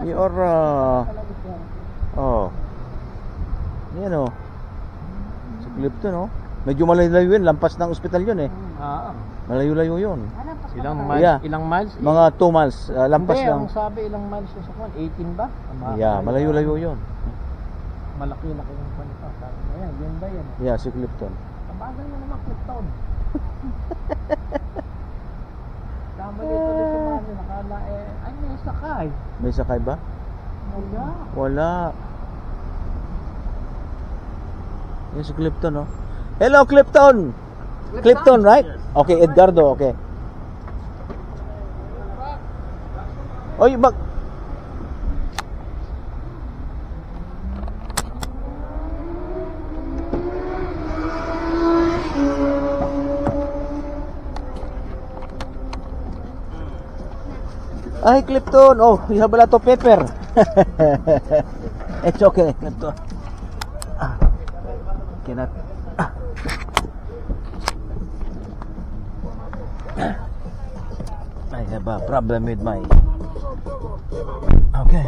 You're, oh. Yan o. Sa Clifton o. Medyo malayo yun. Lampas ng ospital yun eh. Malayo-layo yun. Ilang miles? Yeah. Ilang miles? Mga 2 miles. Lampas Hindi, lang. ang sabi ilang miles sa kwan? 18 ba? Yeah, malayo-layo yun. Malaki-laki yung kwan ito. Sabi mo yan, yun ba yan? Yeah, si Clifton. Kabagal mo naman Clifton. Tama dito din si Manny. Nakala eh, ay may sakay. May sakay ba? Wala. Wala. Yan si Clifton oh. Hello Clifton! Clifton, right? Okay, Edgardo, okay. Oy, bak. Ay, Clifton. Oh, you have a lot of pepper. It's okay, Clifton. Cannot. I have a problem with my. Okay.